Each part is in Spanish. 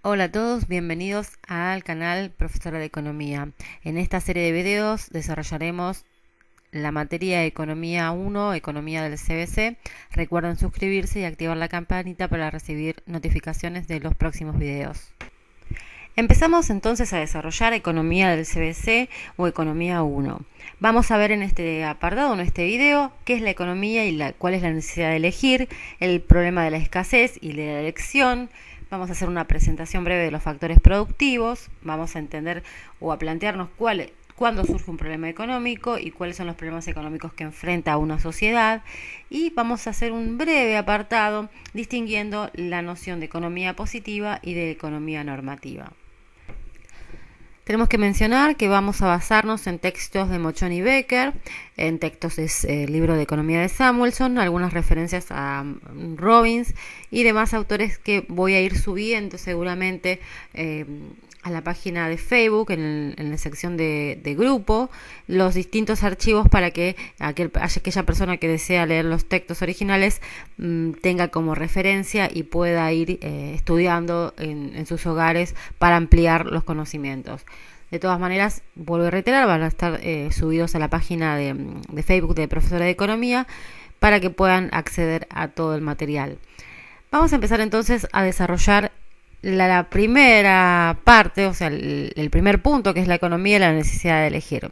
Hola a todos, bienvenidos al canal Profesora de Economía. En esta serie de videos desarrollaremos la materia de Economía 1, Economía del CBC. Recuerden suscribirse y activar la campanita para recibir notificaciones de los próximos videos. Empezamos entonces a desarrollar Economía del CBC o Economía 1. Vamos a ver en este apartado, en este video, qué es la economía y cuál es la necesidad de elegir, el problema de la escasez y de la elección. Vamos a hacer una presentación breve de los factores productivos, vamos a entender o a plantearnos cuándo surge un problema económico y cuáles son los problemas económicos que enfrenta una sociedad, y vamos a hacer un breve apartado distinguiendo la noción de economía positiva y de economía normativa. Tenemos que mencionar que vamos a basarnos en textos de Mochon y Becker, en textos del libro de Economía de Samuelson, algunas referencias a Robbins y demás autores que voy a ir subiendo seguramente a la página de Facebook, en la sección de grupo, los distintos archivos para que aquella persona que desea leer los textos originales tenga como referencia y pueda ir estudiando en sus hogares para ampliar los conocimientos. De todas maneras, vuelvo a reiterar, van a estar subidos a la página de Facebook de Profesora de Economía para que puedan acceder a todo el material. Vamos a empezar entonces a desarrollar la primera parte, o sea, el primer punto, que es la economía y la necesidad de elegir.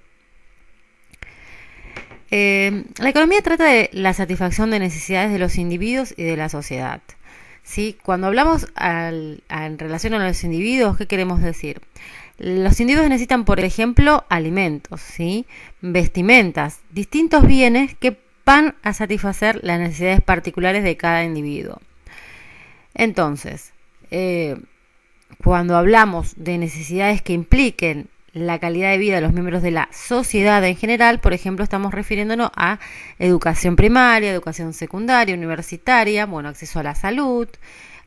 La economía trata de la satisfacción de necesidades de los individuos y de la sociedad. ¿Sí? Cuando hablamos en relación a los individuos, ¿qué queremos decir? Los individuos necesitan, por ejemplo, alimentos, ¿sí? Vestimentas, distintos bienes que van a satisfacer las necesidades particulares de cada individuo. Entonces, cuando hablamos de necesidades que impliquen la calidad de vida de los miembros de la sociedad en general, por ejemplo, estamos refiriéndonos a educación primaria, educación secundaria, universitaria, acceso a la salud,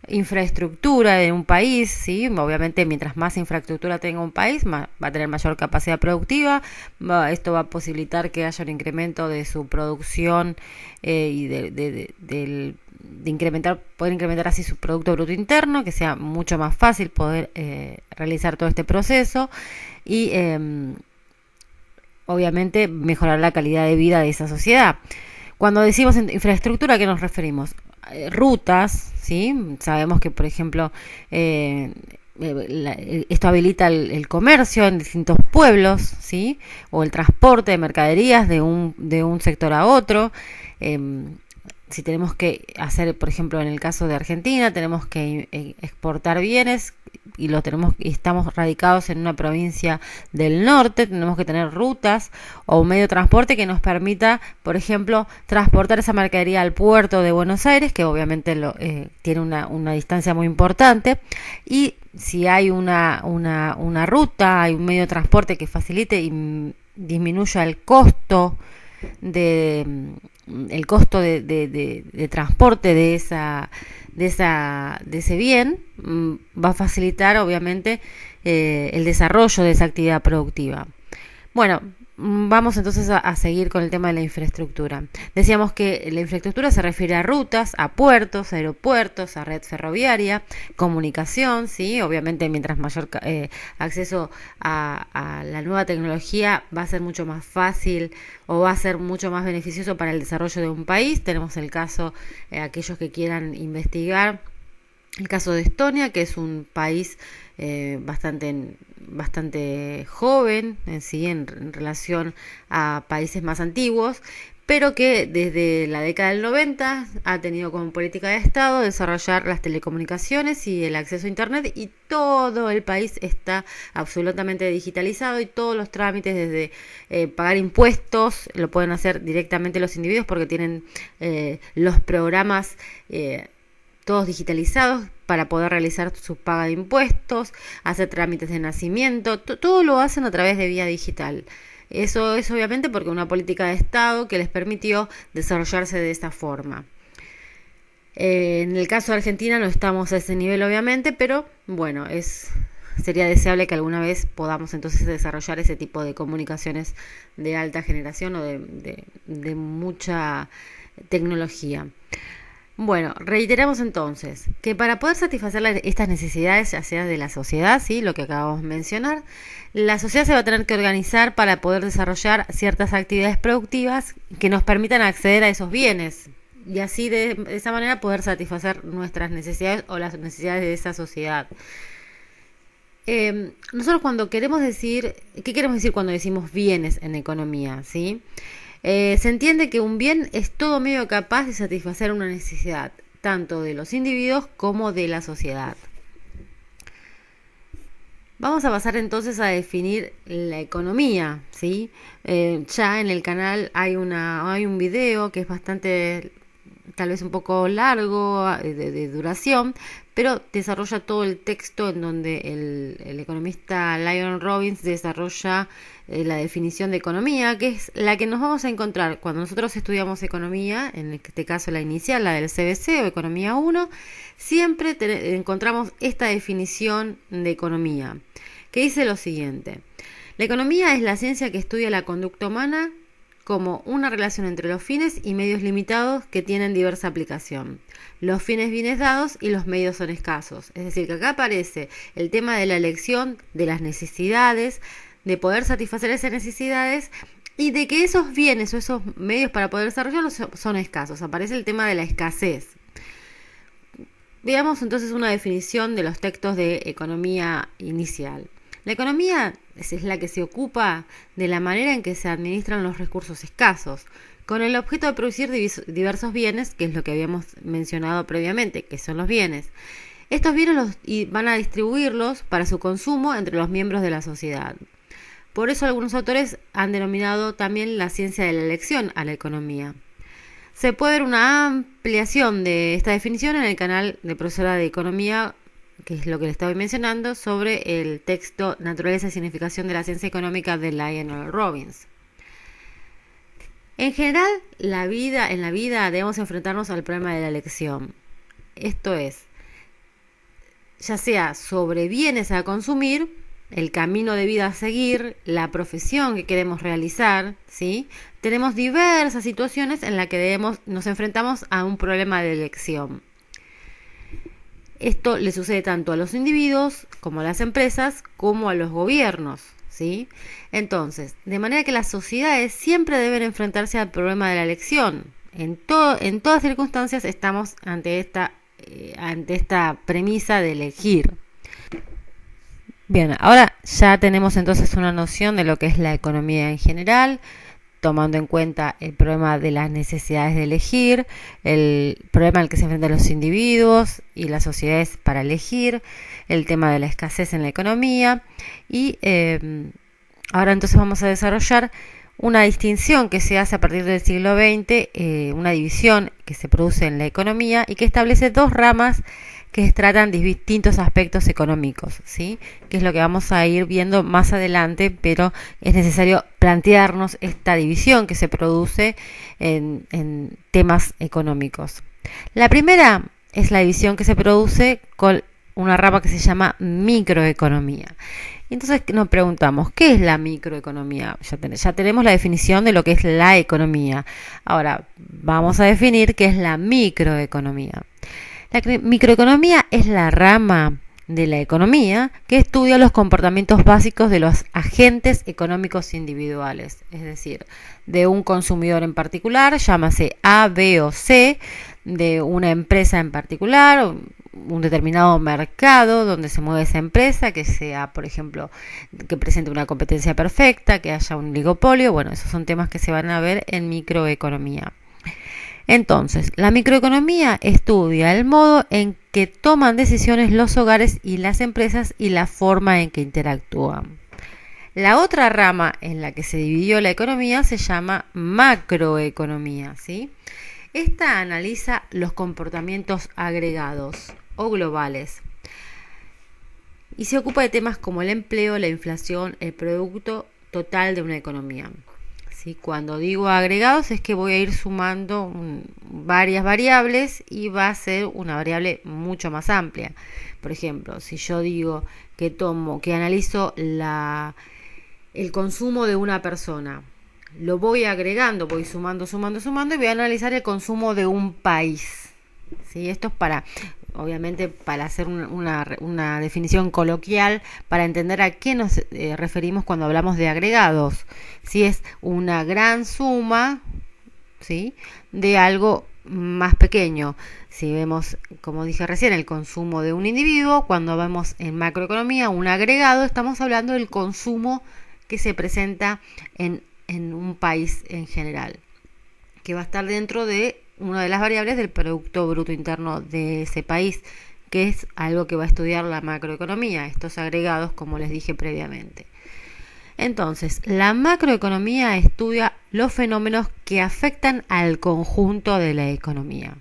infraestructura de un país, ¿sí? Obviamente mientras más infraestructura tenga un país, va a tener mayor capacidad productiva, esto va a posibilitar que haya un incremento de su producción y de poder incrementar así su Producto Bruto Interno, que sea mucho más fácil poder realizar todo este proceso y obviamente mejorar la calidad de vida de esa sociedad. Cuando decimos infraestructura, ¿a qué nos referimos? Rutas, ¿sí? Sabemos que, por ejemplo, esto habilita el comercio en distintos pueblos, ¿sí? O el transporte de mercaderías de un sector a otro. Si tenemos que hacer, por ejemplo, en el caso de Argentina, tenemos que exportar bienes y estamos radicados en una provincia del norte, tenemos que tener rutas o un medio de transporte que nos permita, por ejemplo, transportar esa mercadería al puerto de Buenos Aires, que obviamente tiene una distancia muy importante, y si hay una ruta, hay un medio de transporte que facilite y disminuya el costo de transporte de ese bien, va a facilitar obviamente el desarrollo de esa actividad productiva. Bueno, vamos entonces a seguir con el tema de la infraestructura. Decíamos que la infraestructura se refiere a rutas, a puertos, a aeropuertos, a red ferroviaria, comunicación, ¿sí? Obviamente mientras mayor acceso a la nueva tecnología va a ser mucho más fácil o va a ser mucho más beneficioso para el desarrollo de un país. Tenemos el caso, aquellos que quieran investigar, el caso de Estonia, que es un país bastante joven en relación a países más antiguos, pero que desde la década del 90 ha tenido como política de Estado desarrollar las telecomunicaciones y el acceso a Internet, y todo el país está absolutamente digitalizado y todos los trámites, desde pagar impuestos, lo pueden hacer directamente los individuos porque tienen los programas todos digitalizados para poder realizar su paga de impuestos, hacer trámites de nacimiento, todo lo hacen a través de vía digital. Eso es obviamente porque una política de Estado que les permitió desarrollarse de esta forma. En el caso de Argentina no estamos a ese nivel obviamente, pero bueno, sería deseable que alguna vez podamos entonces desarrollar ese tipo de comunicaciones de alta generación o de mucha tecnología. Bueno, reiteramos entonces que para poder satisfacer estas necesidades, ya sea de la sociedad, ¿sí? Lo que acabamos de mencionar, la sociedad se va a tener que organizar para poder desarrollar ciertas actividades productivas que nos permitan acceder a esos bienes y así de esa manera poder satisfacer nuestras necesidades o las necesidades de esa sociedad. Nosotros cuando queremos decir, ¿qué queremos decir cuando decimos bienes en economía? ¿Sí? Se entiende que un bien es todo medio capaz de satisfacer una necesidad, tanto de los individuos como de la sociedad. Vamos a pasar entonces a definir la economía, ¿sí? Ya en el canal hay un video que es bastante, tal vez un poco largo, de duración, pero desarrolla todo el texto en donde el economista Lionel Robbins desarrolla la definición de economía, que es la que nos vamos a encontrar cuando nosotros estudiamos economía, en este caso la inicial, la del CBC o Economía 1, siempre encontramos esta definición de economía, que dice lo siguiente: la economía es la ciencia que estudia la conducta humana como una relación entre los fines y medios limitados que tienen diversa aplicación. Los fines bienes dados y los medios son escasos. Es decir, que acá aparece el tema de la elección de las necesidades, de poder satisfacer esas necesidades y de que esos bienes o esos medios para poder desarrollarlos son escasos. Aparece el tema de la escasez. Veamos entonces una definición de los textos de economía inicial. La economía es la que se ocupa de la manera en que se administran los recursos escasos, con el objeto de producir diversos bienes, que es lo que habíamos mencionado previamente, que son los bienes. Estos bienes van a distribuirlos para su consumo entre los miembros de la sociedad. Por eso algunos autores han denominado también la ciencia de la elección a la economía. Se puede ver una ampliación de esta definición en el canal de profesora de economía, que es lo que le estaba mencionando, sobre el texto Naturaleza y Significación de la Ciencia Económica de Lionel Robbins. En general, en la vida debemos enfrentarnos al problema de la elección. Esto es, ya sea sobre bienes a consumir, el camino de vida a seguir, la profesión que queremos realizar, ¿sí? Tenemos diversas situaciones en las que nos enfrentamos a un problema de elección. Esto le sucede tanto a los individuos como a las empresas como a los gobiernos, ¿sí? Entonces, de manera que las sociedades siempre deben enfrentarse al problema de la elección. En todas circunstancias estamos ante esta premisa de elegir. Bien, ahora ya tenemos entonces una noción de lo que es la economía en general, tomando en cuenta el problema de las necesidades de elegir, el problema al que se enfrentan los individuos y las sociedades para elegir, el tema de la escasez en la economía y ahora entonces vamos a desarrollar una distinción que se hace a partir del siglo XX, una división que se produce en la economía y que establece dos ramas que tratan distintos aspectos económicos, ¿sí? Que es lo que vamos a ir viendo más adelante, pero es necesario plantearnos esta división que se produce en temas económicos. La primera es la división que se produce con una rama que se llama microeconomía. Entonces nos preguntamos, ¿qué es la microeconomía? Ya tenemos la definición de lo que es la economía. Ahora vamos a definir qué es la microeconomía. La microeconomía es la rama de la economía que estudia los comportamientos básicos de los agentes económicos individuales, es decir, de un consumidor en particular, llámase A, B o C, de una empresa en particular, un determinado mercado donde se mueve esa empresa, que sea, por ejemplo, que presente una competencia perfecta, que haya un oligopolio. Bueno, esos son temas que se van a ver en microeconomía. Entonces, la microeconomía estudia el modo en que toman decisiones los hogares y las empresas y la forma en que interactúan. La otra rama en la que se dividió la economía se llama macroeconomía, ¿sí? Esta analiza los comportamientos agregados o globales y se ocupa de temas como el empleo, la inflación, el producto total de una economía. Cuando digo agregados es que voy a ir sumando varias variables y va a ser una variable mucho más amplia. Por ejemplo, si yo digo que analizo el consumo de una persona, lo voy agregando, voy sumando y voy a analizar el consumo de un país. ¿sí? Esto es para, obviamente, para hacer una definición coloquial, para entender a qué nos referimos cuando hablamos de agregados. Si es una gran suma, ¿sí?, de algo más pequeño. Si vemos, como dije recién, el consumo de un individuo, cuando vemos en macroeconomía un agregado, estamos hablando del consumo que se presenta en un país en general, que va a estar dentro de una de las variables del Producto Bruto Interno de ese país, que es algo que va a estudiar la macroeconomía, estos agregados, como les dije previamente. Entonces, la macroeconomía estudia los fenómenos que afectan al conjunto de la economía.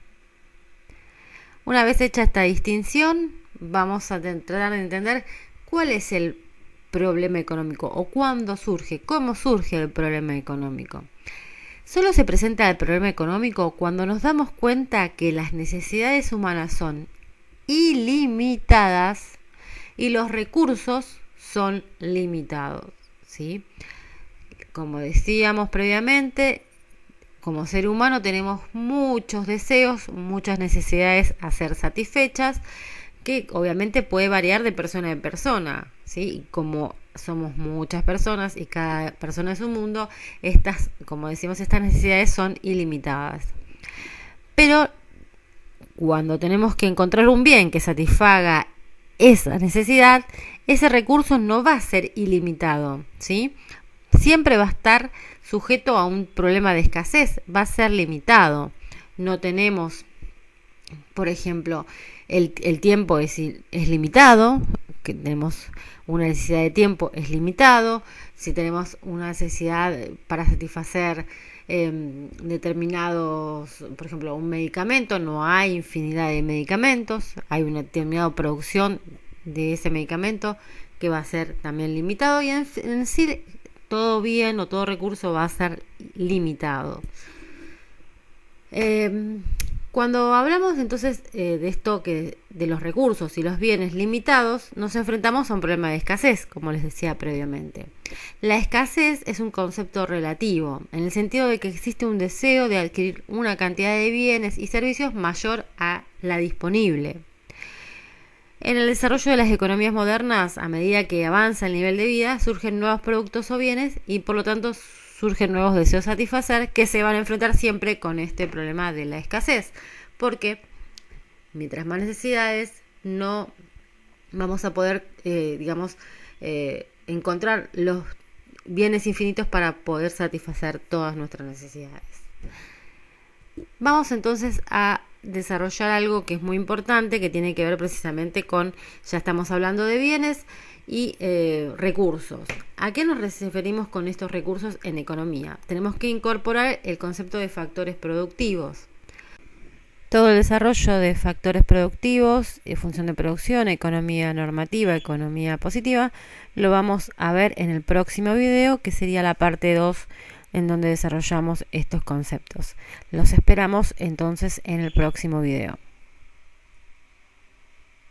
Una vez hecha esta distinción, vamos a tratar de entender cuál es el problema económico o cuándo surge, cómo surge el problema económico. Solo se presenta el problema económico cuando nos damos cuenta que las necesidades humanas son ilimitadas y los recursos son limitados, ¿sí? Como decíamos previamente, como ser humano tenemos muchos deseos, muchas necesidades a ser satisfechas, que obviamente puede variar de persona en persona, ¿sí? Y como somos muchas personas y cada persona es un mundo, estas, como decimos, estas necesidades son ilimitadas. Pero cuando tenemos que encontrar un bien que satisfaga esa necesidad, ese recurso no va a ser ilimitado, ¿sí? Siempre va a estar sujeto a un problema de escasez, va a ser limitado. No tenemos, por ejemplo, el tiempo es limitado, que tenemos una necesidad de tiempo es limitado. Si tenemos una necesidad para satisfacer determinados, por ejemplo, un medicamento, no hay infinidad de medicamentos, hay una determinada producción de ese medicamento que va a ser también limitado, y en sí todo bien o todo recurso va a ser limitado. Cuando hablamos entonces de esto, que de los recursos y los bienes limitados, nos enfrentamos a un problema de escasez, como les decía previamente. La escasez es un concepto relativo, en el sentido de que existe un deseo de adquirir una cantidad de bienes y servicios mayor a la disponible. En el desarrollo de las economías modernas, a medida que avanza el nivel de vida, surgen nuevos productos o bienes y por lo tanto surgen nuevos deseos a satisfacer, que se van a enfrentar siempre con este problema de la escasez, porque mientras más necesidades, no vamos a poder, encontrar los bienes infinitos para poder satisfacer todas nuestras necesidades. Vamos entonces a desarrollar algo que es muy importante, que tiene que ver precisamente con, ya estamos hablando de bienes y recursos. ¿A qué nos referimos con estos recursos en economía? Tenemos que incorporar el concepto de factores productivos. Todo el desarrollo de factores productivos, función de producción, economía normativa, economía positiva, lo vamos a ver en el próximo video, que sería la parte 2, en donde desarrollamos estos conceptos. Los esperamos entonces en el próximo video.